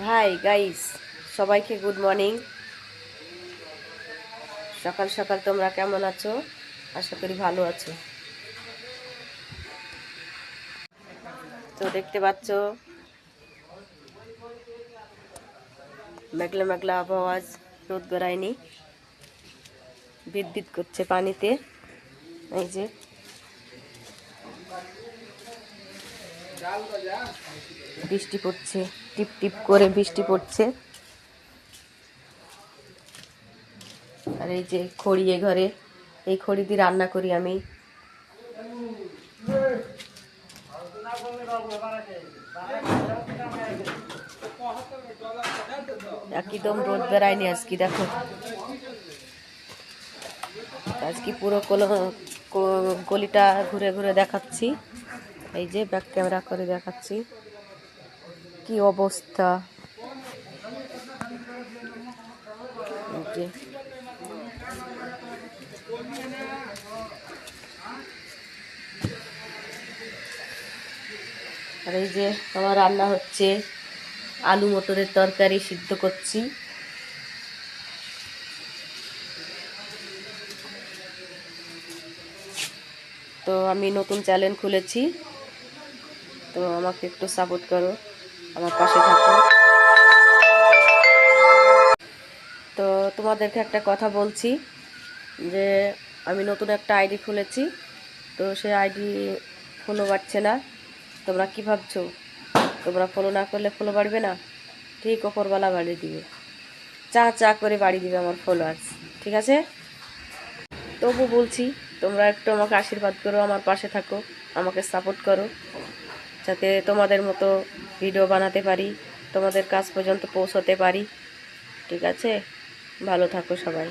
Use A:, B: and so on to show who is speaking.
A: Hi guys, সবাইকে good morning. সকাল সকাল তোমরা কেমন আছো? আশা করি ভালো আছো। তো দেখতে পাচ্ছ মেঘলা মেঘলা আবহাওয়া, আজ রোদ বেড়ায়নি, বিদ্যুৎ করছে পানিতে। এই যে বৃষ্টি পড়ছে, টিপ টিপ করে বৃষ্টি পড়ছে। আর এই যে খড়ি, এ ঘরে এই খড়ি দিয়ে রান্না করি আমি। একদম রোদ বেড়ায়নি আজকে, দেখো আজকে পুরো গলিটা ঘুরে ঘুরে দেখাচ্ছি। এই যে ব্যাক ক্যামেরা করে দেখাচ্ছি কি অবস্থা। এই যে আর এই যে আমার রান্না হচ্ছে, আলু মটরের তরকারি সিদ্ধ করছি। তো আমি নতুন চ্যানেল খুলেছি, তো আমাকে একটু সাপোর্ট করো, আমার পাশে থাকো। তো তোমাদেরকে একটা কথা বলছি যে আমি নতুন একটা আইডি খুলেছি, তো সেই আইডি ফলো বাড়ছে না। তোমরা কি ভাবছো তোমরা ফলো না করলে ফলো বাড়বে না? ঠিক ওপরওয়ালা বাড়িয়ে দিবে, চা চা করে বাড়িয়ে দিবে আমার ফলোয়ার্স, ঠিক আছে? তবু বলছি তোমরা একটু আমাকে আশীর্বাদ করো, আমার পাশে থাকো, আমাকে সাপোর্ট করো, যাতে তোমাদের মতো ভিডিও বানাতে পারি, তোমাদের কাছ পর্যন্ত পৌঁছতে পারি, ঠিক আছে? ভালো থাকো সবাই।